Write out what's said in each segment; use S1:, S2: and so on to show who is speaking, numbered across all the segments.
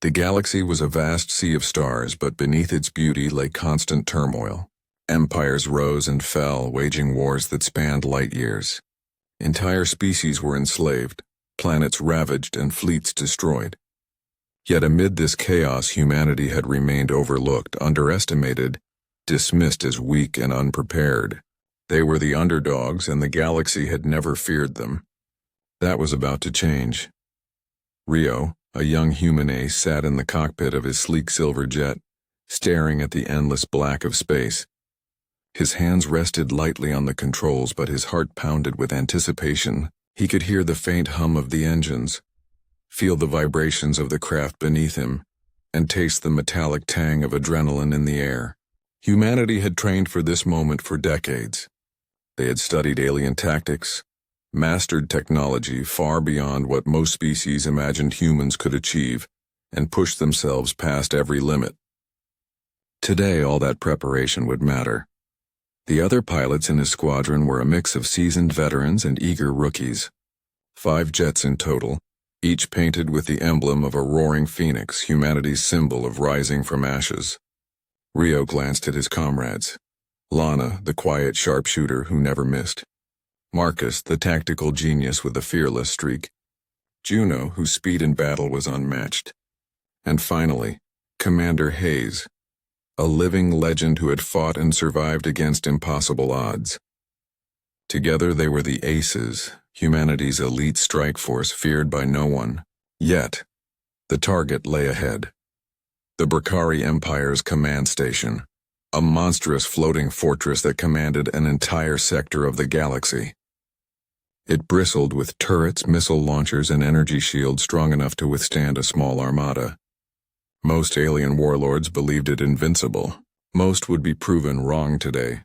S1: The galaxy was a vast sea of stars, but beneath its beauty lay constant turmoil. Empires rose and fell, waging wars that spanned light years. Entire species were enslaved, planets ravaged, and fleets destroyed. Yet amid this chaos, humanity had remained overlooked, underestimated, dismissed as weak and unprepared. They were the underdogs, and the galaxy had never feared them. That was about to change. Rio, a young human ace, sat in the cockpit of his sleek silver jet, staring at the endless black of space. His hands rested lightly on the controls, but his heart pounded with anticipation. He could hear the faint hum of the engines, feel the vibrations of the craft beneath him, and taste the metallic tang of adrenaline in the air. Humanity had trained for this moment for decades. They had studied alien tactics, mastered technology far beyond what most species imagined humans could achieve, and pushed themselves past every limit. Today, all that preparation would matter. The other pilots in his squadron were a mix of seasoned veterans and eager rookies. 5 jets in total, each painted with the emblem of a roaring phoenix, humanity's symbol of rising from ashes. Rio glanced at his comrades. Lana, the quiet sharpshooter who never missed. Marcus, the tactical genius with a fearless streak. Juno, whose speed in battle was unmatched. And finally, Commander Hayes, a living legend who had fought and survived against impossible odds. Together they were the Aces, humanity's elite strike force feared by no one. Yet, the target lay ahead. The Brakari Empire's command station, a monstrous floating fortress that commanded an entire sector of the galaxy. It bristled with turrets, missile launchers, and energy shields strong enough to withstand a small armada. Most alien warlords believed it invincible. Most would be proven wrong today.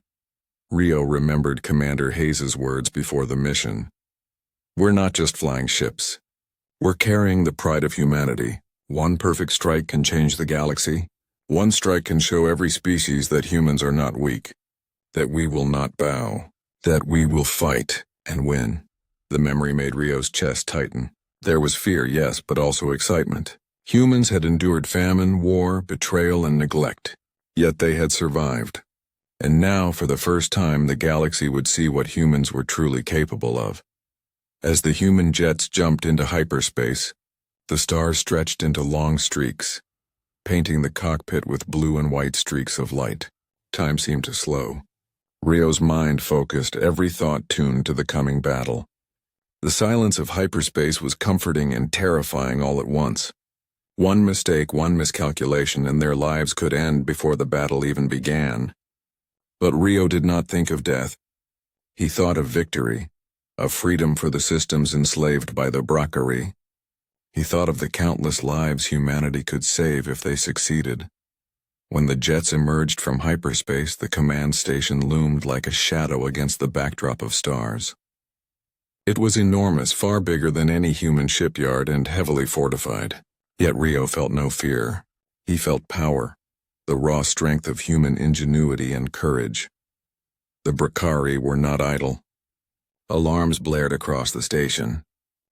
S1: Rio remembered Commander Hayes' words before the mission. "We're not just flying ships. We're carrying the pride of humanity. One perfect strike can change the galaxy. One strike can show every species that humans are not weak, that we will not bow, that we will fight and win." The memory made Rio's chest tighten. There was fear, yes, but also excitement. Humans had endured famine, war, betrayal, and neglect. Yet they had survived. And now, for the first time, the galaxy would see what humans were truly capable of. As the human jets jumped into hyperspace, the stars stretched into long streaks, painting the cockpit with blue and white streaks of light. Time seemed to slow. Rio's mind focused, every thought tuned to the coming battle. The silence of hyperspace was comforting and terrifying all at once. One mistake, one miscalculation, and their lives could end before the battle even began. But Rio did not think of death. He thought of victory, of freedom for the systems enslaved by the Brakari. He thought of the countless lives humanity could save if they succeeded. When the jets emerged from hyperspace, the command station loomed like a shadow against the backdrop of stars. It was enormous, far bigger than any human shipyard, and heavily fortified. Yet Rio felt no fear. He felt power, the raw strength of human ingenuity and courage. The Brakari were not idle. Alarms blared across the station.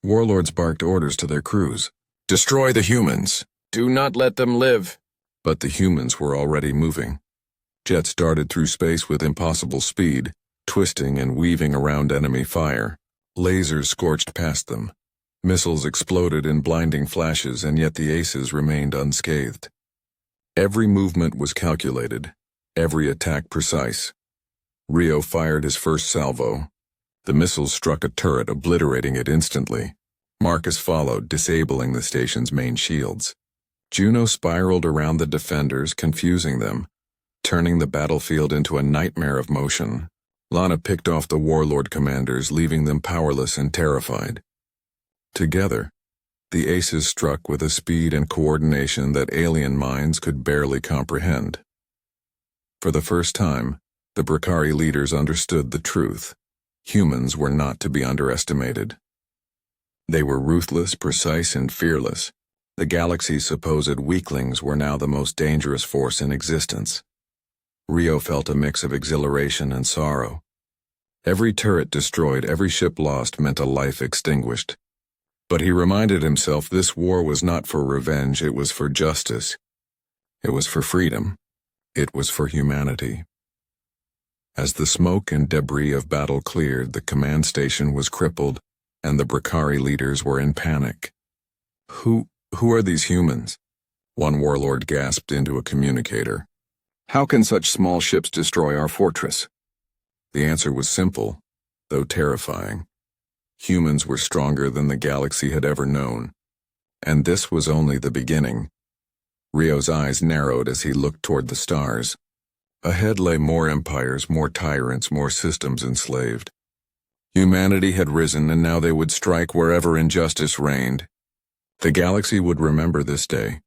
S1: Warlords barked orders to their crews. "Destroy the humans! Do not let them live!" But the humans were already moving. Jets darted through space with impossible speed, twisting and weaving around enemy fire. Lasers scorched past them. Missiles exploded in blinding flashes, and yet the Aces remained unscathed. Every movement was calculated, every attack precise. Rio fired his first salvo. The missiles struck a turret, obliterating it instantly. Marcus followed, disabling the station's main shields. Juno spiraled around the defenders, confusing them, turning the battlefield into a nightmare of motion. Lana picked off the warlord commanders, leaving them powerless and terrified. Together, the Aces struck with a speed and coordination that alien minds could barely comprehend. For the first time, the Brakari leaders understood the truth. Humans were not to be underestimated. They were ruthless, precise, and fearless. The galaxy's supposed weaklings were now the most dangerous force in existence. Rio felt a mix of exhilaration and sorrow. Every turret destroyed, every ship lost meant a life extinguished. But he reminded himself this war was not for revenge, it was for justice. It was for freedom. It was for humanity. As the smoke and debris of battle cleared, the command station was crippled, and the Brakari leaders were in panic. Who are these humans? One warlord gasped into a communicator. How can such small ships destroy our fortress? The answer was simple, though terrifying. Humans were stronger than the galaxy had ever known. And this was only the beginning. Rio's eyes narrowed as he looked toward the stars. Ahead lay more empires, more tyrants, more systems enslaved. Humanity had risen, and now they would strike wherever injustice reigned. The galaxy would remember this day,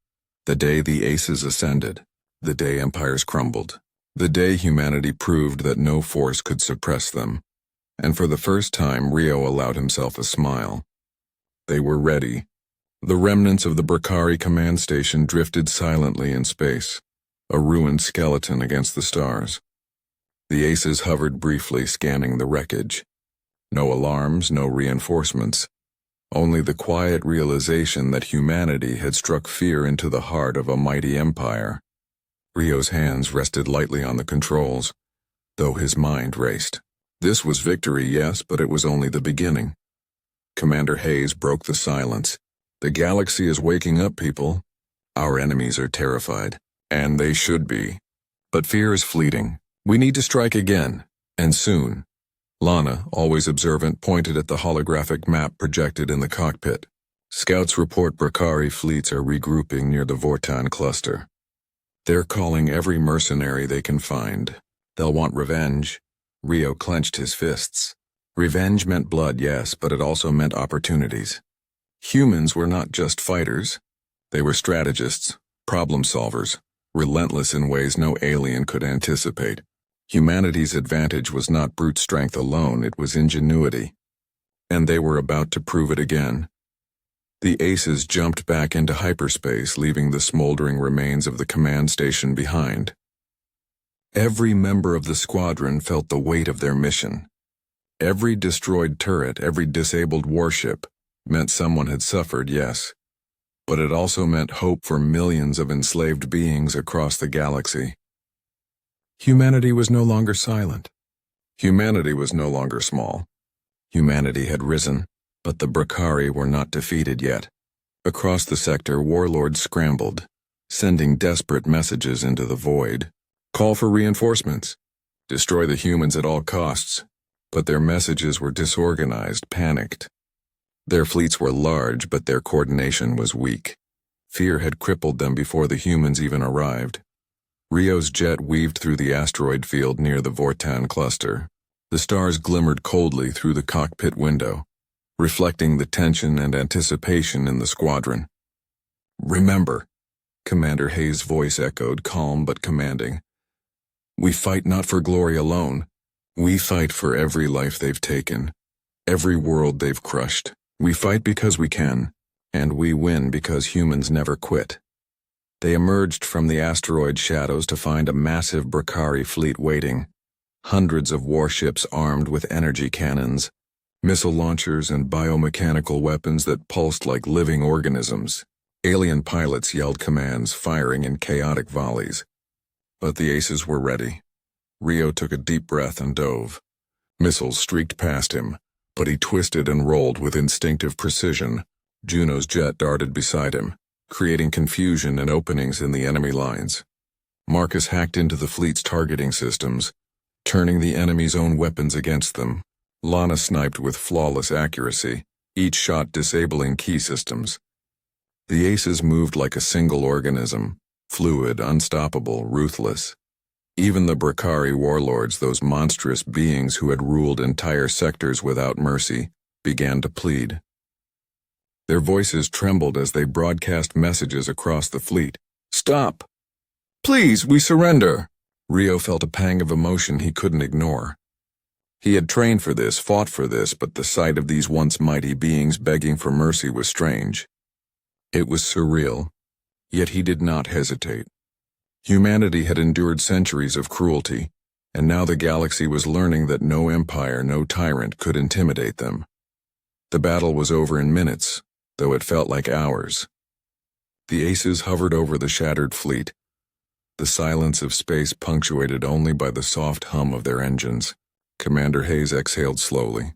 S1: the day the aces ascended, the day empires crumbled, the day humanity proved that no force could suppress them. And for the first time, Rio allowed himself a smile. They were ready. The remnants of the Brakari command station drifted silently in space, a ruined skeleton against the stars. The aces hovered briefly, scanning the wreckage. No alarms, no reinforcements. Only the quiet realization that humanity had struck fear into the heart of a mighty empire. Rio's hands rested lightly on the controls, though his mind raced. This was victory, yes, but it was only the beginning. Commander Hayes broke the silence. The galaxy is waking up, people. Our enemies are terrified, and they should be. But fear is fleeting. We need to strike again, and soon. Lana, always observant, pointed at the holographic map projected in the cockpit. Scouts report Brakari fleets are regrouping near the Vortan cluster. They're calling every mercenary they can find. They'll want revenge. Rio clenched his fists. Revenge meant blood, yes, but it also meant opportunities. Humans were not just fighters. They were strategists, problem solvers, relentless in ways no alien could anticipate. Humanity's advantage was not brute strength alone, it was ingenuity. And they were about to prove it again. The aces jumped back into hyperspace, leaving the smoldering remains of the command station behind. Every member of the squadron felt the weight of their mission. Every destroyed turret, every disabled warship, meant someone had suffered, yes. But it also meant hope for millions of enslaved beings across the galaxy. Humanity was no longer silent. Humanity was no longer small. Humanity had risen, but the Brakari were not defeated yet. Across the sector, warlords scrambled, sending desperate messages into the void. Call for reinforcements. Destroy the humans at all costs. But their messages were disorganized, panicked. Their fleets were large, but their coordination was weak. Fear had crippled them before the humans even arrived. Rio's jet weaved through the asteroid field near the Vortan cluster. The stars glimmered coldly through the cockpit window, reflecting the tension and anticipation in the squadron. Remember, Commander Hayes' voice echoed, calm but commanding. We fight not for glory alone. We fight for every life they've taken, every world they've crushed. We fight because we can, and we win because humans never quit. They emerged from the asteroid shadows to find a massive Brakari fleet waiting. Hundreds of warships armed with energy cannons, missile launchers, and biomechanical weapons that pulsed like living organisms. Alien pilots yelled commands, firing in chaotic volleys. But the aces were ready. Rio took a deep breath and dove. Missiles streaked past him, but he twisted and rolled with instinctive precision. Juno's jet darted beside him, creating confusion and openings in the enemy lines. Marcus hacked into the fleet's targeting systems, turning the enemy's own weapons against them. Lana sniped with flawless accuracy, each shot disabling key systems. The aces moved like a single organism, fluid, unstoppable, ruthless. Even the Brakari warlords, those monstrous beings who had ruled entire sectors without mercy, began to plead. Their voices trembled as they broadcast messages across the fleet. Stop! Please, we surrender! Rio felt a pang of emotion he couldn't ignore. He had trained for this, fought for this, but the sight of these once mighty beings begging for mercy was strange. It was surreal, yet he did not hesitate. Humanity had endured centuries of cruelty, and now the galaxy was learning that no empire, no tyrant could intimidate them. The battle was over in minutes, though it felt like hours. The aces hovered over the shattered fleet, the silence of space punctuated only by the soft hum of their engines. Commander Hayes exhaled slowly.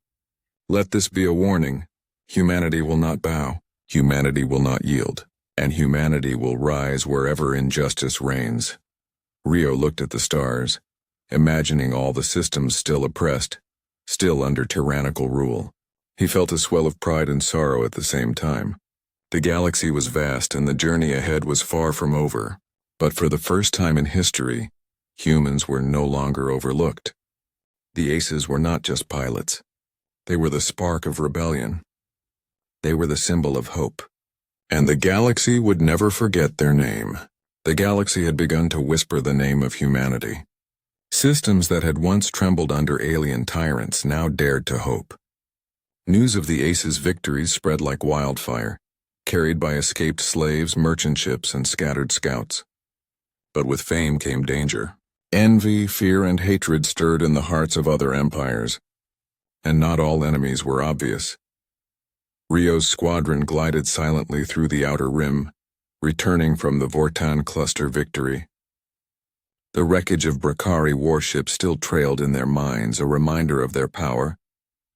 S1: Let this be a warning. Humanity will not bow, humanity will not yield, and humanity will rise wherever injustice reigns. Rio looked at the stars, imagining all the systems still oppressed, still under tyrannical rule. He felt a swell of pride and sorrow at the same time. The galaxy was vast and the journey ahead was far from over. But for the first time in history, humans were no longer overlooked. The aces were not just pilots. They were the spark of rebellion. They were the symbol of hope. And the galaxy would never forget their name. The galaxy had begun to whisper the name of humanity. Systems that had once trembled under alien tyrants now dared to hope. News of the aces' victories spread like wildfire, carried by escaped slaves, merchant ships, and scattered scouts. But with fame came danger. Envy, fear, and hatred stirred in the hearts of other empires. And not all enemies were obvious. Rio's squadron glided silently through the outer rim, returning from the Vortan cluster victory. The wreckage of Brakari warships still trailed in their minds, a reminder of their power,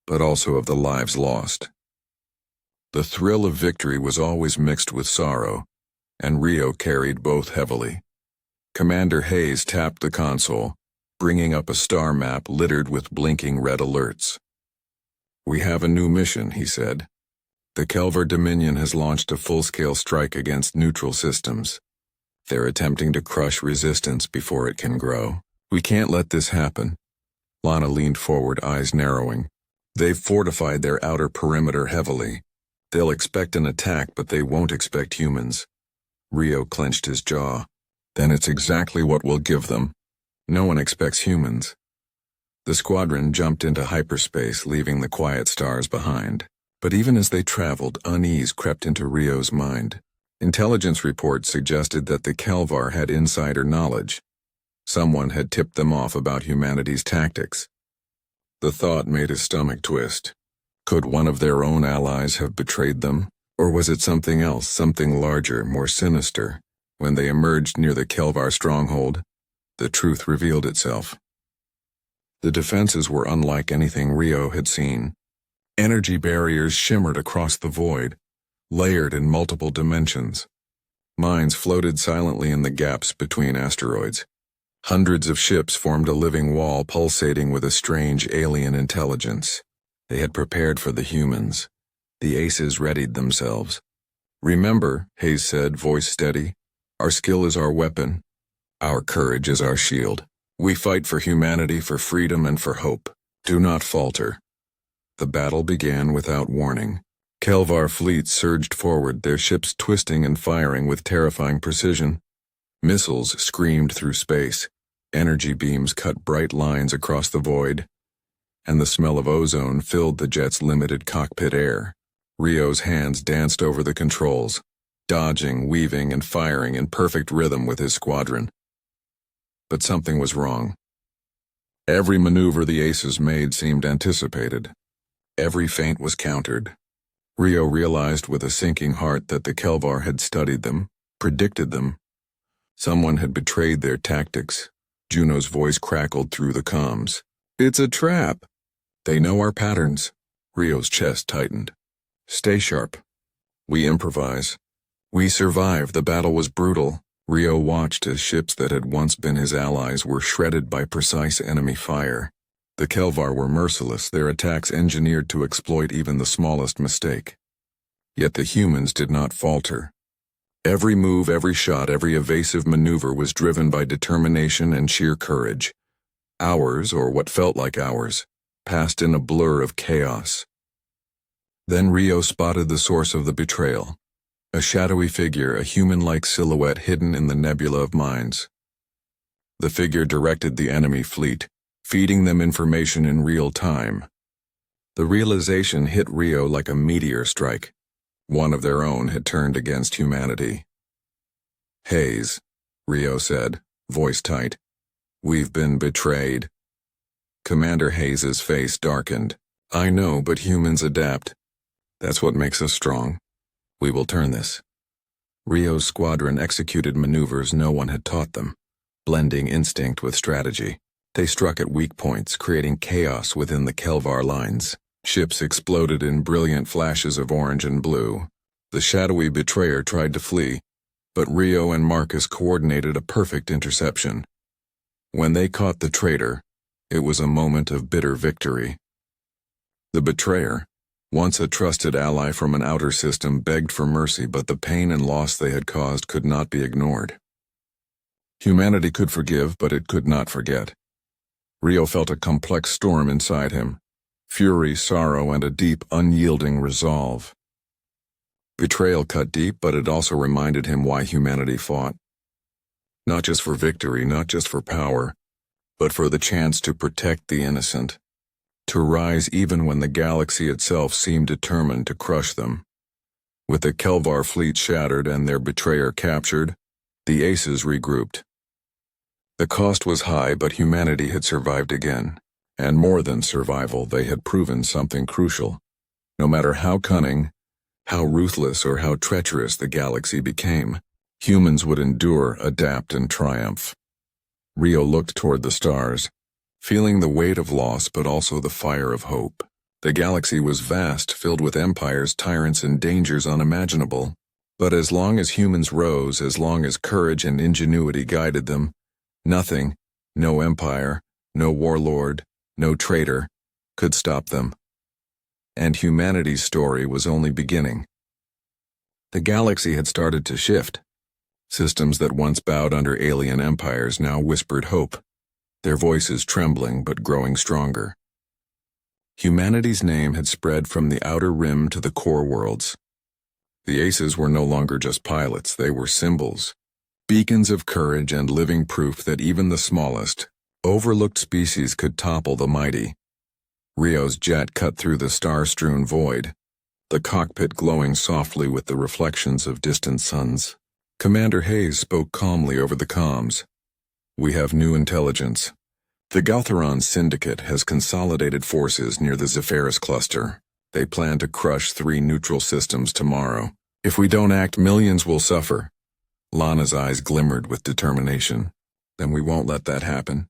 S1: but also of the lives lost. The thrill of victory was always mixed with sorrow, and Rio carried both heavily. Commander Hayes tapped the console, bringing up a star map littered with blinking red alerts. We have a new mission, he said. The Kelvar Dominion has launched a full-scale strike against neutral systems. They're attempting to crush resistance before it can grow. We can't let this happen. Lana leaned forward, eyes narrowing. They've fortified their outer perimeter heavily. They'll expect an attack, but they won't expect humans. Rio clenched his jaw. Then it's exactly what we'll give them. No one expects humans. The squadron jumped into hyperspace, leaving the quiet stars behind. But even as they traveled, unease crept into Rio's mind. Intelligence reports suggested that the Kelvar had insider knowledge. Someone had tipped them off about humanity's tactics. The thought made his stomach twist. Could one of their own allies have betrayed them? Or was it something else, something larger, more sinister? When they emerged near the Kelvar stronghold, the truth revealed itself. The defenses were unlike anything Rio had seen. Energy barriers shimmered across the void, layered in multiple dimensions. Mines floated silently in the gaps between asteroids. Hundreds of ships formed a living wall pulsating with a strange alien intelligence. They had prepared for the humans. The aces readied themselves. Remember, Hayes said, voice steady, our skill is our weapon. Our courage is our shield. We fight for humanity, for freedom, and for hope. Do not falter. The battle began without warning. Kelvar fleets surged forward, their ships twisting and firing with terrifying precision. Missiles screamed through space. Energy beams cut bright lines across the void, and the smell of ozone filled the jet's limited cockpit air. Rio's hands danced over the controls, dodging, weaving, and firing in perfect rhythm with his squadron. But something was wrong. Every maneuver the aces made seemed anticipated. Every feint was countered. Rio realized with a sinking heart that the Kelvar had studied them, predicted them. Someone had betrayed their tactics. Juno's voice crackled through the comms. It's a trap. They know our patterns. Rio's chest tightened. Stay sharp. We improvise. We survive. The battle was brutal. Rio watched as ships that had once been his allies were shredded by precise enemy fire. The Kelvar were merciless, their attacks engineered to exploit even the smallest mistake. Yet the humans did not falter. Every move, every shot, every evasive maneuver was driven by determination and sheer courage. Hours, or what felt like hours, passed in a blur of chaos. Then Rio spotted the source of the betrayal. A shadowy figure, a human-like silhouette hidden in the nebula of mines. The figure directed the enemy fleet, feeding them information in real time. The realization hit Rio like a meteor strike. One of their own had turned against humanity. Hayes, Rio said, voice tight. We've been betrayed. Commander Hayes's face darkened. I know, but humans adapt. That's what makes us strong. We will turn this. Rio's squadron executed maneuvers no one had taught them, blending instinct with strategy. They struck at weak points, creating chaos within the Kelvar lines. Ships exploded in brilliant flashes of orange and blue. The shadowy betrayer tried to flee, but Rio and Marcus coordinated a perfect interception. When they caught the traitor, it was a moment of bitter victory. The betrayer, once a trusted ally from an outer system, begged for mercy, but the pain and loss they had caused could not be ignored. Humanity could forgive, but it could not forget. Rio felt a complex storm inside him: fury, sorrow, and a deep, unyielding resolve. Betrayal cut deep, but it also reminded him why humanity fought. Not just for victory, not just for power, but for the chance to protect the innocent, to rise even when the galaxy itself seemed determined to crush them. With the Kelvar fleet shattered and their betrayer captured, the Aces regrouped. The cost was high, but humanity had survived again. And more than survival, they had proven something crucial. No matter how cunning, how ruthless, or how treacherous the galaxy became, humans would endure, adapt, and triumph. Rio looked toward the stars, feeling the weight of loss but also the fire of hope. The galaxy was vast, filled with empires, tyrants, and dangers unimaginable. But as long as humans rose, as long as courage and ingenuity guided them, nothing, no empire, no warlord, no traitor, could stop them. And humanity's story was only beginning. The galaxy had started to shift. Systems that once bowed under alien empires now whispered hope, their voices trembling but growing stronger. Humanity's name had spread from the outer rim to the core worlds. The Aces were no longer just pilots, they were symbols, beacons of courage and living proof that even the smallest, overlooked species could topple the mighty. Rio's jet cut through the star-strewn void, the cockpit glowing softly with the reflections of distant suns. Commander Hayes spoke calmly over the comms. "We have new intelligence. The Galtheron Syndicate has consolidated forces near the Zephyros cluster. They plan to crush 3 neutral systems tomorrow. If we don't act, millions will suffer." Lana's eyes glimmered with determination. "Then we won't let that happen.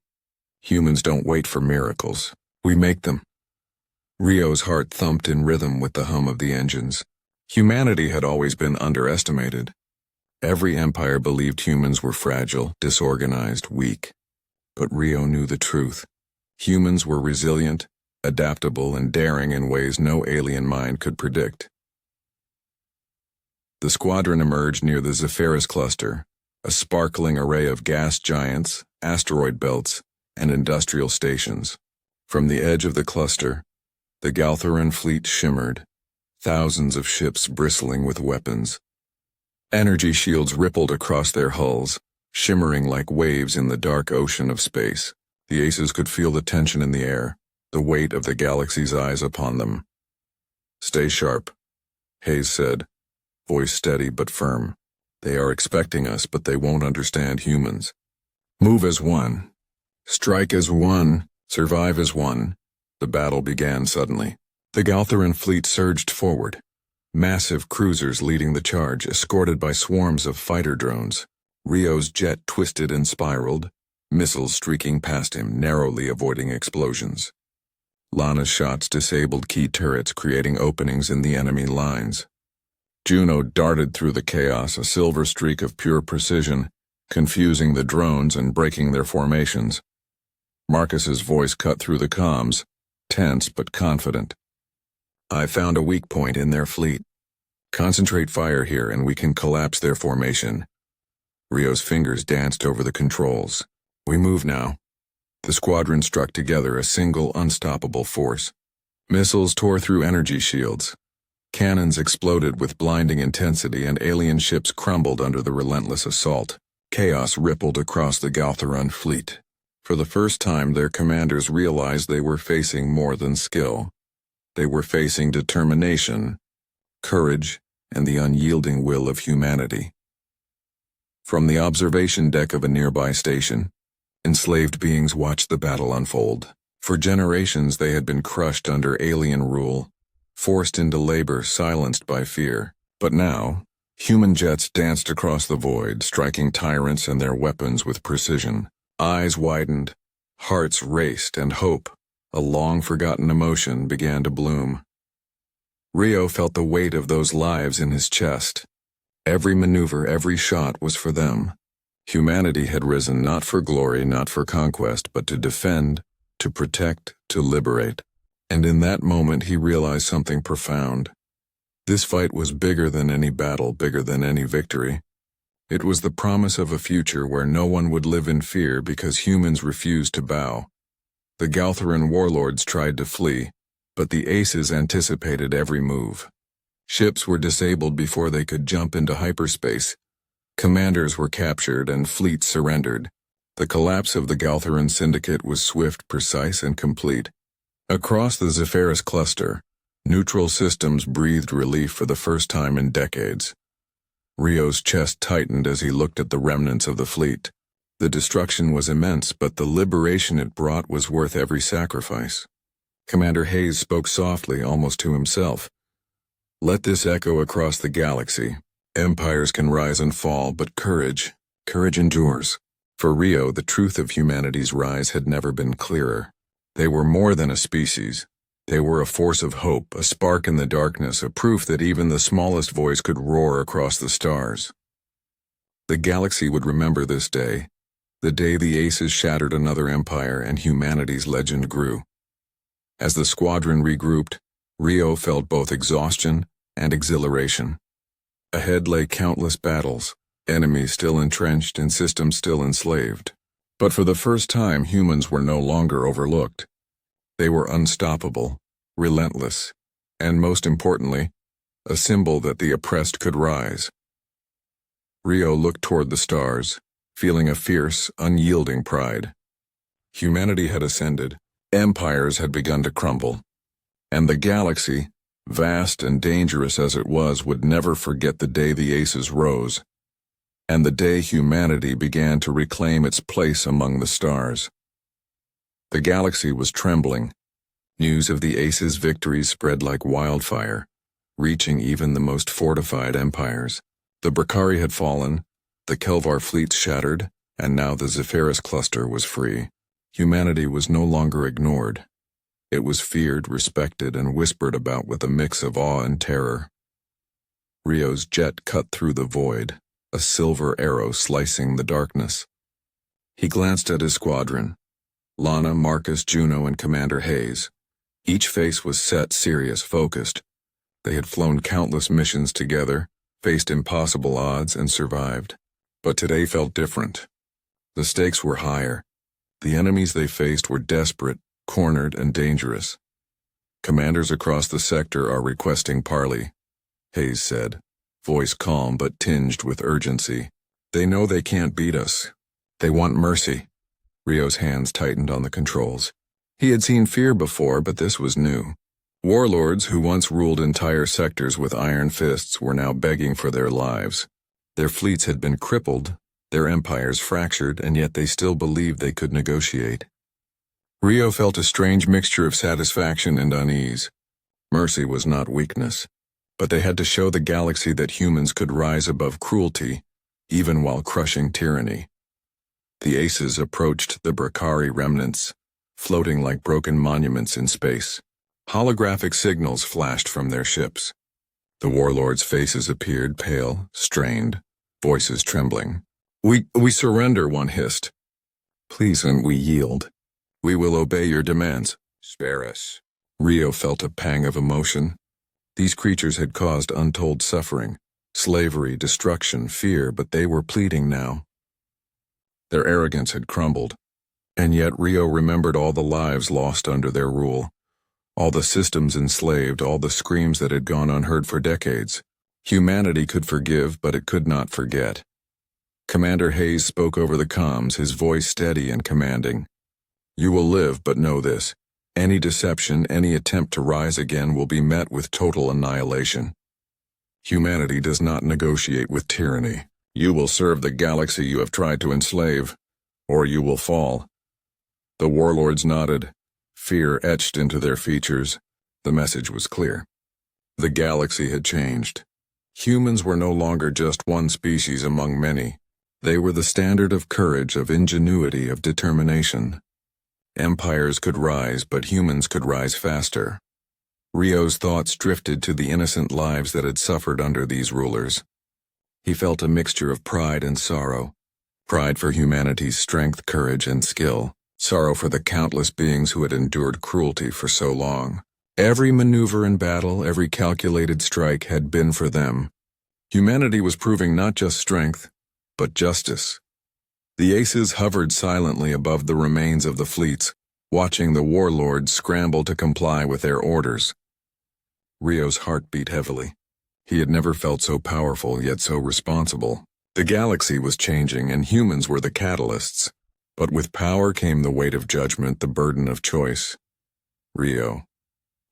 S1: Humans don't wait for miracles. We make them." Rio's heart thumped in rhythm with the hum of the engines. Humanity had always been underestimated. Every empire believed humans were fragile, disorganized, weak. But Rio knew the truth. Humans were resilient, adaptable, and daring in ways no alien mind could predict. The squadron emerged near the Zephyros cluster, a sparkling array of gas giants, asteroid belts, and industrial stations. From the edge of the cluster, the Galtheron fleet shimmered, thousands of ships bristling with weapons. Energy shields rippled across their hulls, shimmering like waves in the dark ocean of space. The Aces could feel the tension in the air, the weight of the galaxy's eyes upon them. "Stay sharp," Hayes said, voice steady but firm. "They are expecting us, but they won't understand humans. Move as one. Strike as one. Survive as one." The battle began suddenly. The Galtheron fleet surged forward, massive cruisers leading the charge, escorted by swarms of fighter drones. Rio's jet twisted and spiraled, missiles streaking past him, narrowly avoiding explosions. Lana's shots disabled key turrets, creating openings in the enemy lines. Juno darted through the chaos, a silver streak of pure precision, confusing the drones and breaking their formations. Marcus's voice cut through the comms, tense but confident. "I found a weak point in their fleet. Concentrate fire here and we can collapse their formation." Rio's fingers danced over the controls. "We move now." The squadron struck together, a single unstoppable force. Missiles tore through energy shields. Cannons exploded with blinding intensity and alien ships crumbled under the relentless assault. Chaos rippled across the Galtheron fleet. For the first time, their commanders realized they were facing more than skill. They were facing determination, courage, and the unyielding will of humanity. From the observation deck of a nearby station, enslaved beings watched the battle unfold. For generations they had been crushed under alien rule, forced into labor, silenced by fear. But now, human jets danced across the void, striking tyrants and their weapons with precision. Eyes widened, hearts raced, and hope, a long-forgotten emotion, began to bloom. Rio felt the weight of those lives in his chest. Every maneuver, every shot was for them. Humanity had risen not for glory, not for conquest, but to defend, to protect, to liberate. And in that moment he realized something profound. This fight was bigger than any battle, bigger than any victory. It was the promise of a future where no one would live in fear because humans refused to bow. The Galtheran warlords tried to flee, but the aces anticipated every move. Ships were disabled before they could jump into hyperspace. Commanders were captured and fleets surrendered. The collapse of the Galtheran syndicate was swift, precise, and complete. Across the Zephyros cluster, neutral systems breathed relief for the first time in decades. Rio's chest tightened as he looked at the remnants of the fleet. The destruction was immense, but the liberation it brought was worth every sacrifice. Commander Hayes spoke softly, almost to himself. Let this echo across the galaxy. Empires can rise and fall, but courage endures. For Rio, the truth of humanity's rise had never been clearer. They were more than a species. They were a force of hope, a spark in the darkness, a proof that even the smallest voice could roar across the stars. The galaxy would remember this day, the day the aces shattered another empire and humanity's legend grew. As the squadron regrouped, Rio felt both exhaustion and exhilaration. Ahead lay countless battles, enemies still entrenched and systems still enslaved. But for the first time, humans were no longer overlooked. They were unstoppable, relentless, and most importantly, a symbol that the oppressed could rise. Rio looked toward the stars, feeling a fierce, unyielding pride. Humanity had ascended, empires had begun to crumble, and the galaxy, vast and dangerous as it was, would never forget the day the aces rose, and the day humanity began to reclaim its place among the stars. The galaxy was trembling. News of the aces' victories spread like wildfire, reaching even the most fortified empires. The Brakari had fallen, the Kelvar fleets shattered, and now the Zephyros cluster was free. Humanity was no longer ignored. It was feared, respected, and whispered about with a mix of awe and terror. Rio's jet cut through the void, a silver arrow slicing the darkness. He glanced at his squadron. Lana, Marcus, Juno, and Commander Hayes. Each face was set, serious, focused. They had flown countless missions together, faced impossible odds, and survived. But today felt different. The stakes were higher. The enemies they faced were desperate, cornered, and dangerous. Commanders across the sector are requesting parley, Hayes said, voice calm but tinged with urgency. They know they can't beat us. They want mercy. Rio's hands tightened on the controls. He had seen fear before, but this was new. Warlords who once ruled entire sectors with iron fists were now begging for their lives. Their fleets had been crippled, their empires fractured, and yet they still believed they could negotiate. Rio felt a strange mixture of satisfaction and unease. Mercy was not weakness, but they had to show the galaxy that humans could rise above cruelty, even while crushing tyranny. The aces approached the Brakari remnants, floating like broken monuments in space. Holographic signals flashed from their ships. The warlords' faces appeared pale, strained, voices trembling. We surrender, one hissed. Please, and we yield. We will obey your demands. Spare us. Rio felt a pang of emotion. These creatures had caused untold suffering, slavery, destruction, fear, but they were pleading now. Their arrogance had crumbled, and yet Rio remembered all the lives lost under their rule, all the systems enslaved, all the screams that had gone unheard for decades. Humanity could forgive, but it could not forget. Commander Hayes spoke over the comms, his voice steady and commanding. You will live, but know this. Any deception, any attempt to rise again will be met with total annihilation. Humanity does not negotiate with tyranny. You will serve the galaxy you have tried to enslave, or you will fall. The warlords nodded, fear etched into their features. The message was clear. The galaxy had changed. Humans were no longer just one species among many. They were the standard of courage, of ingenuity, of determination. Empires could rise, but humans could rise faster. Rio's thoughts drifted to the innocent lives that had suffered under these rulers. He felt a mixture of pride and sorrow. Pride for humanity's strength, courage, and skill. Sorrow for the countless beings who had endured cruelty for so long. Every maneuver in battle, every calculated strike had been for them. Humanity was proving not just strength, but justice. The aces hovered silently above the remains of the fleets, watching the warlords scramble to comply with their orders. Rio's heart beat heavily. He had never felt so powerful, yet so responsible. The galaxy was changing, and humans were the catalysts. But with power came the weight of judgment, the burden of choice. "Rio,"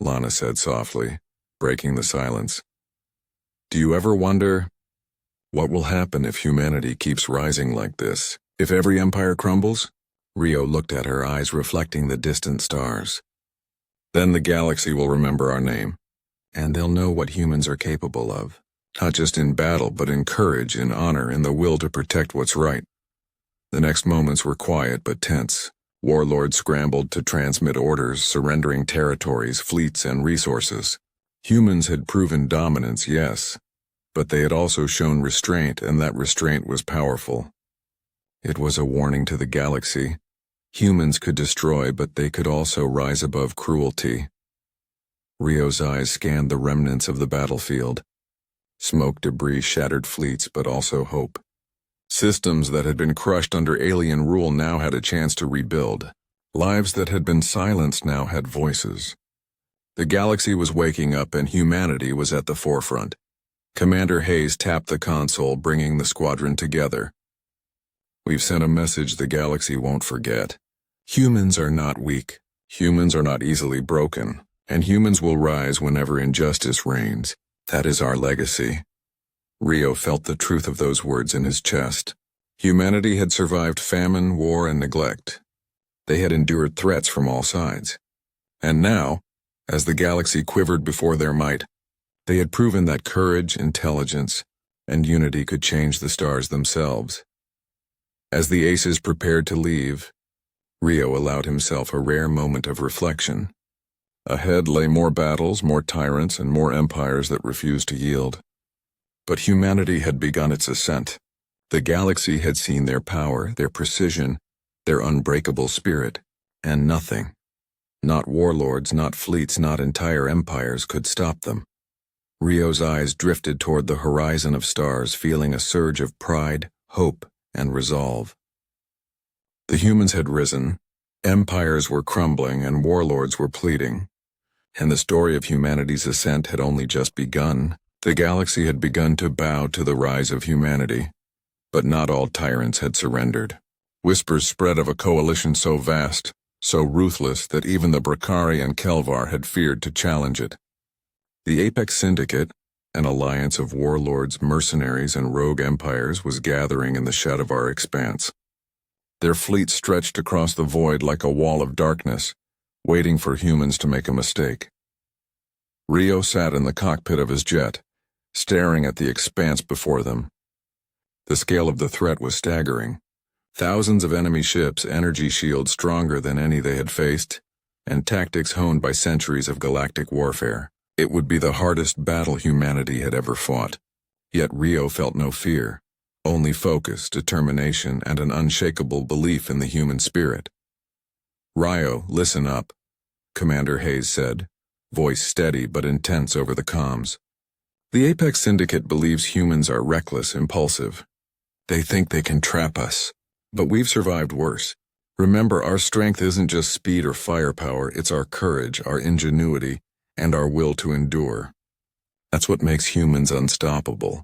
S1: Lana said softly, breaking the silence. "Do you ever wonder what will happen if humanity keeps rising like this? If every empire crumbles?" Rio looked at her, eyes reflecting the distant stars. "Then the galaxy will remember our name, and they'll know what humans are capable of. Not just in battle, but in courage, in honor, in the will to protect what's right." The next moments were quiet but tense. Warlords scrambled to transmit orders, surrendering territories, fleets, and resources. Humans had proven dominance, yes, but they had also shown restraint, and that restraint was powerful. It was a warning to the galaxy. Humans could destroy, but they could also rise above cruelty. Rio's eyes scanned the remnants of the battlefield. Smoke, debris, shattered fleets, but also hope. Systems that had been crushed under alien rule now had a chance to rebuild. Lives that had been silenced now had voices. The galaxy was waking up, and humanity was at the forefront. Commander Hayes tapped the console, bringing the squadron together. "We've sent a message the galaxy won't forget. Humans are not weak. Humans are not easily broken. And humans will rise whenever injustice reigns. That is our legacy." Rio felt the truth of those words in his chest. Humanity had survived famine, war, and neglect. They had endured threats from all sides. And now, as the galaxy quivered before their might, they had proven that courage, intelligence, and unity could change the stars themselves. As the aces prepared to leave, Rio allowed himself a rare moment of reflection. Ahead lay more battles, more tyrants, and more empires that refused to yield. But humanity had begun its ascent. The galaxy had seen their power, their precision, their unbreakable spirit, and nothing, not warlords, not fleets, not entire empires, could stop them. Rio's eyes drifted toward the horizon of stars, feeling a surge of pride, hope, and resolve. The humans had risen, empires were crumbling, and warlords were pleading. And the story of humanity's ascent had only just begun. The galaxy had begun to bow to the rise of humanity. But not all tyrants had surrendered. Whispers spread of a coalition so vast, so ruthless, that even the Brakari and Kelvar had feared to challenge it. The Apex Syndicate, an alliance of warlords, mercenaries, and rogue empires, was gathering in the Shadowvar expanse. Their fleet stretched across the void like a wall of darkness, waiting for humans to make a mistake. Rio sat in the cockpit of his jet, staring at the expanse before them. The scale of the threat was staggering. Thousands of enemy ships, energy shields stronger than any they had faced, and tactics honed by centuries of galactic warfare. It would be the hardest battle humanity had ever fought. Yet Rio felt no fear, only focus, determination, and an unshakable belief in the human spirit. "Rio, listen up," Commander Hayes said, voice steady but intense over the comms. "The Apex Syndicate believes humans are reckless, impulsive. They think they can trap us. But we've survived worse. Remember, our strength isn't just speed or firepower, it's our courage, our ingenuity, and our will to endure. That's what makes humans unstoppable."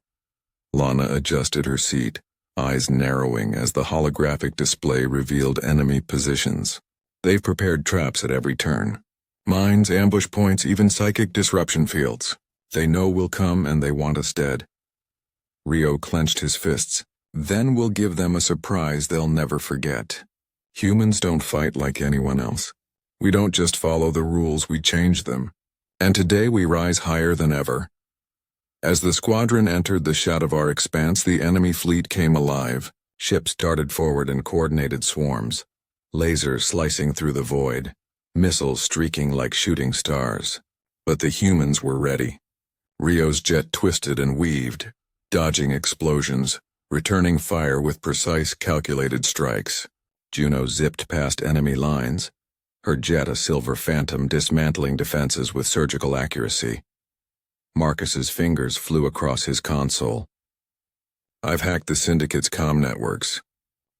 S1: Lana adjusted her seat, eyes narrowing as the holographic display revealed enemy positions. "They've prepared traps at every turn. Mines, ambush points, even psychic disruption fields. They know we'll come and they want us dead." Rio clenched his fists. "Then we'll give them a surprise they'll never forget. Humans don't fight like anyone else. We don't just follow the rules, we change them. And today we rise higher than ever." As the squadron entered the Shadowvar expanse, the enemy fleet came alive. Ships darted forward in coordinated swarms, lasers slicing through the void, missiles streaking like shooting stars. But the humans were ready. Rio's jet twisted and weaved, dodging explosions, returning fire with precise, calculated strikes. Juno zipped past enemy lines, her jet a silver phantom dismantling defenses with surgical accuracy. Marcus's fingers flew across his console. I've hacked the Syndicate's comm networks.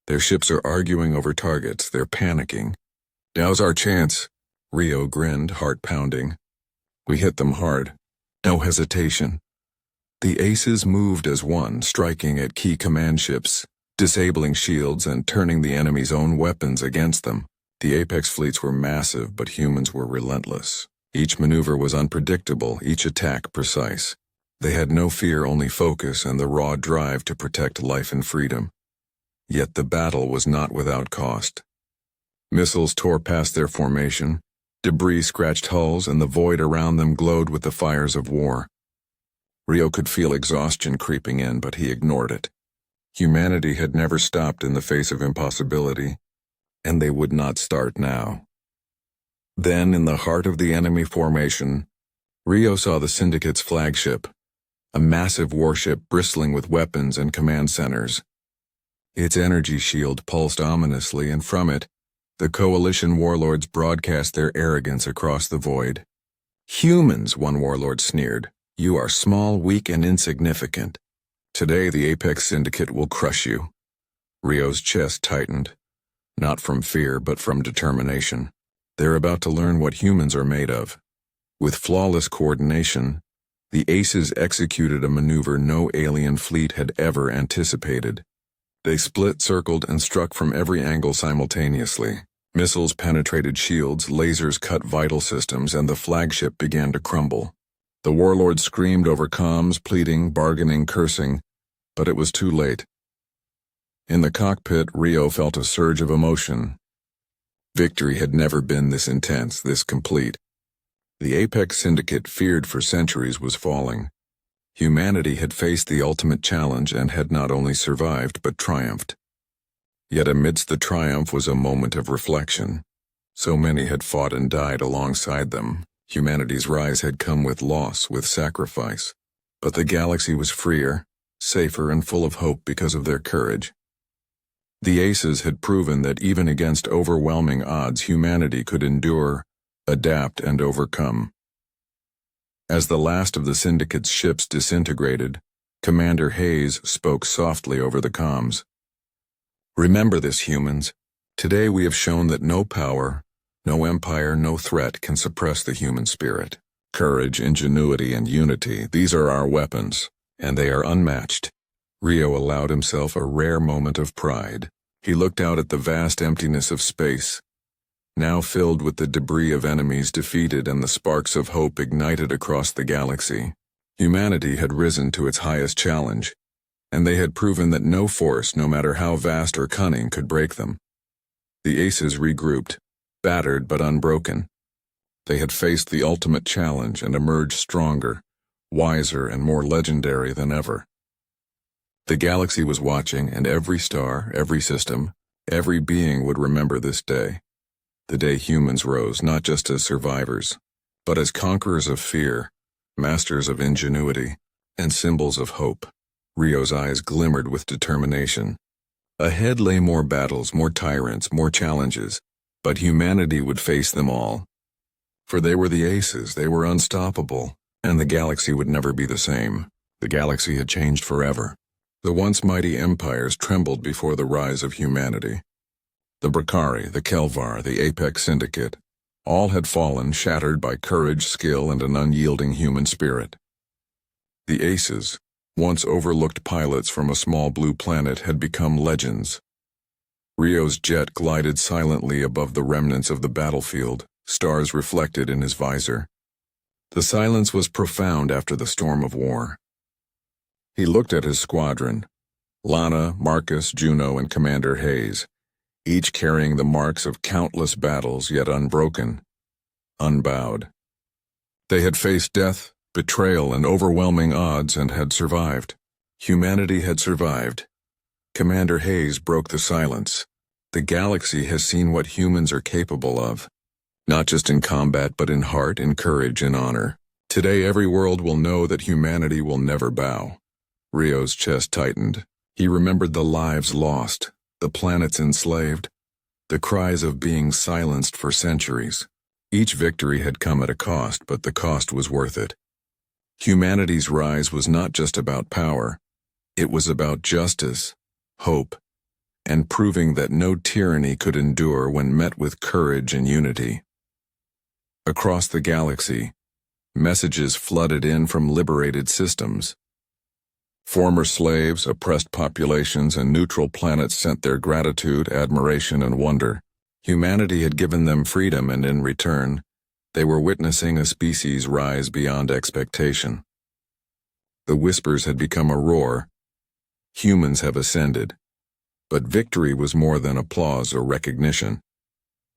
S1: Their ships are arguing over targets. They're panicking. Now's our chance. Rio grinned, heart pounding. We hit them hard. No hesitation. The aces moved as one, striking at key command ships, disabling shields and turning the enemy's own weapons against them. The Apex fleets were massive, but humans were relentless. Each maneuver was unpredictable, each attack precise. They had no fear, only focus and the raw drive to protect life and freedom. Yet the battle was not without cost. Missiles tore past their formation, debris scratched hulls, and the void around them glowed with the fires of war. Rio could feel exhaustion creeping in, but he ignored it. Humanity had never stopped in the face of impossibility, and they would not start now. Then, in the heart of the enemy formation, Rio saw the Syndicate's flagship, a massive warship bristling with weapons and command centers. Its energy shield pulsed ominously, and from it, the coalition warlords broadcast their arrogance across the void. Humans, one warlord sneered. You are small, weak, and insignificant. Today the Apex Syndicate will crush you. Rio's chest tightened, not from fear but from determination. They're about to learn what humans are made of. With flawless coordination, the Aces executed a maneuver no alien fleet had ever anticipated. They split, circled, and struck from every angle simultaneously. Missiles penetrated shields, lasers cut vital systems, and the flagship began to crumble. The warlords screamed over comms, pleading, bargaining, cursing, but it was too late. In the cockpit, Rio felt a surge of emotion. Victory had never been this intense, this complete. The Apex Syndicate, feared for centuries, was falling. Humanity had faced the ultimate challenge and had not only survived but triumphed. Yet amidst the triumph was a moment of reflection. So many had fought and died alongside them. Humanity's rise had come with loss, with sacrifice. But the galaxy was freer, safer, and full of hope because of their courage. The Aces had proven that even against overwhelming odds, humanity could endure, adapt, and overcome. As the last of the Syndicate's ships disintegrated, Commander Hayes spoke softly over the comms. Remember this, humans. Today we have shown that no power, no empire, no threat can suppress the human spirit. Courage, ingenuity, and unity, these are our weapons, and they are unmatched. Rio allowed himself a rare moment of pride. He looked out at the vast emptiness of space, now filled with the debris of enemies defeated and the sparks of hope ignited across the galaxy. Humanity had risen to its highest challenge, and they had proven that no force, no matter how vast or cunning, could break them. The Aces regrouped, battered but unbroken. They had faced the ultimate challenge and emerged stronger, wiser, and more legendary than ever. The galaxy was watching, and every star, every system, every being would remember this day. The day humans rose not just as survivors, but as conquerors of fear, masters of ingenuity, and symbols of hope. Rio's eyes glimmered with determination. Ahead lay more battles, more tyrants, more challenges, but humanity would face them all. For they were the Aces, they were unstoppable, and the galaxy would never be the same. The galaxy had changed forever. The once mighty empires trembled before the rise of humanity. The Brakari, the Kelvar, the Apex Syndicate, all had fallen, shattered by courage, skill, and an unyielding human spirit. The Aces, once overlooked pilots from a small blue planet, had become legends. Rio's jet glided silently above the remnants of the battlefield, stars reflected in his visor. The silence was profound after the storm of war. He looked at his squadron, Lana, Marcus, Juno, and Commander Hayes, each carrying the marks of countless battles, yet unbroken, unbowed. They had faced death, betrayal and overwhelming odds, and had survived. Humanity had survived. Commander Hayes broke the silence. The galaxy has seen what humans are capable of. Not just in combat, but in heart, in courage, in honor. Today every world will know that humanity will never bow. Rio's chest tightened. He remembered the lives lost, the planets enslaved, the cries of being silenced for centuries. Each victory had come at a cost, but the cost was worth it. Humanity's rise was not just about power. It was about justice, hope, and proving that no tyranny could endure when met with courage and unity. Across the galaxy, messages flooded in from liberated systems. Former slaves, oppressed populations, and neutral planets sent their gratitude, admiration, and wonder. Humanity had given them freedom, and in return, they were witnessing a species rise beyond expectation. The whispers had become a roar. Humans have ascended. But victory was more than applause or recognition.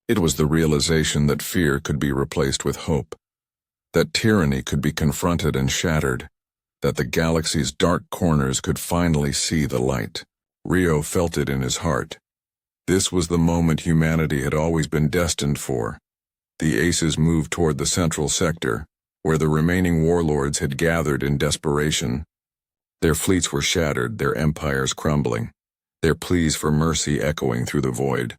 S1: It was the realization that fear could be replaced with hope, that tyranny could be confronted and shattered, that the galaxy's dark corners could finally see the light. Rio felt it in his heart. This was the moment humanity had always been destined for. The Aces moved toward the central sector, where the remaining warlords had gathered in desperation. Their fleets were shattered, their empires crumbling, their pleas for mercy echoing through the void.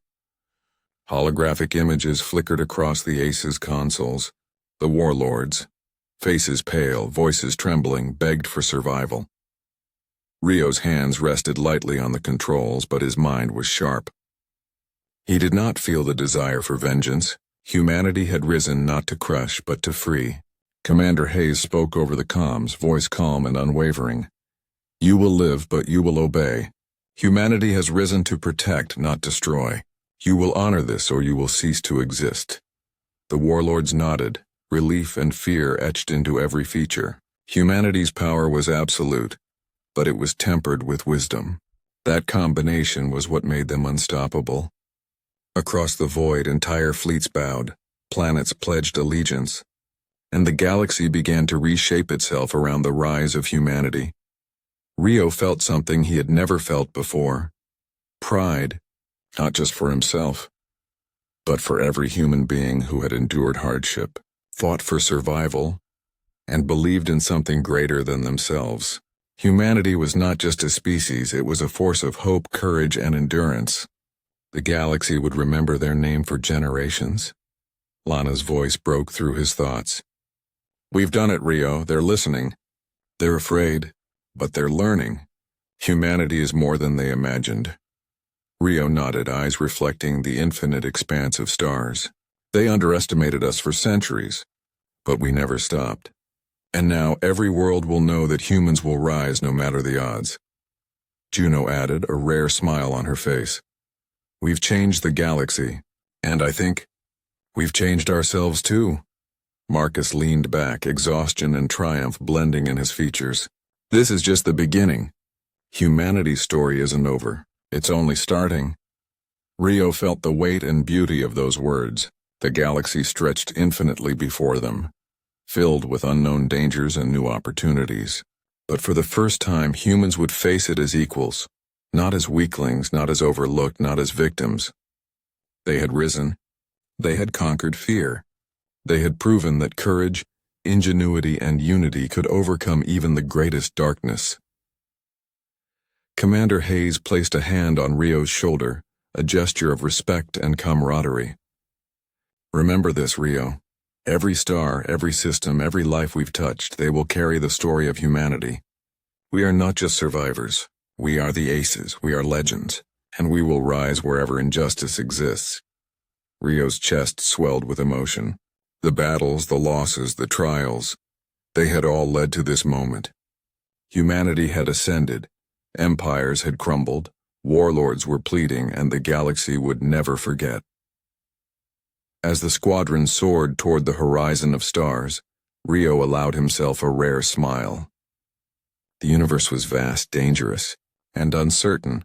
S1: Holographic images flickered across the Aces' consoles. The warlords, faces pale, voices trembling, begged for survival. Rio's hands rested lightly on the controls, but his mind was sharp. He did not feel the desire for vengeance. Humanity had risen not to crush, but to free. Commander Hayes spoke over the comms, voice calm and unwavering. "You will live, but you will obey. Humanity has risen to protect, not destroy. You will honor this, or you will cease to exist." The warlords nodded, relief and fear etched into every feature. Humanity's power was absolute, but it was tempered with wisdom. That combination was what made them unstoppable. Across the void, entire fleets bowed, planets pledged allegiance, and the galaxy began to reshape itself around the rise of humanity. Rio felt something he had never felt before. Pride, not just for himself, but for every human being who had endured hardship, fought for survival, and believed in something greater than themselves. Humanity was not just a species, it was a force of hope, courage, and endurance. The galaxy would remember their name for generations. Lana's voice broke through his thoughts. "We've done it, Rio. They're listening. They're afraid, but they're learning. Humanity is more than they imagined." Rio nodded, eyes reflecting the infinite expanse of stars. "They underestimated us for centuries, but we never stopped. And now every world will know that humans will rise no matter the odds." Juno added, a rare smile on her face. "We've changed the galaxy, and I think we've changed ourselves too." Marcus leaned back, exhaustion and triumph blending in his features. "This is just the beginning. Humanity's story isn't over. It's only starting." Rio felt the weight and beauty of those words. The galaxy stretched infinitely before them, filled with unknown dangers and new opportunities. But for the first time, humans would face it as equals, not as weaklings, not as overlooked, not as victims. They had risen. They had conquered fear. They had proven that courage, ingenuity, and unity could overcome even the greatest darkness. Commander Hayes placed a hand on Rio's shoulder, a gesture of respect and camaraderie. "Remember this, Rio. Every star, every system, every life we've touched, they will carry the story of humanity. We are not just survivors. We are the Aces, we are legends, and we will rise wherever injustice exists." Rio's chest swelled with emotion. The battles, the losses, the trials, they had all led to this moment. Humanity had ascended, empires had crumbled, warlords were pleading, and the galaxy would never forget. As the squadron soared toward the horizon of stars, Rio allowed himself a rare smile. The universe was vast, dangerous, and uncertain,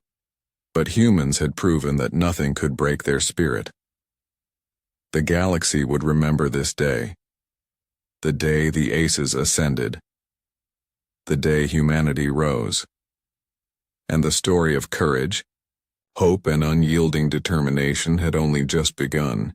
S1: but humans had proven that nothing could break their spirit. The galaxy would remember this day, The day the aces ascended. The day humanity rose. And the story of courage, hope, and unyielding determination had only just begun.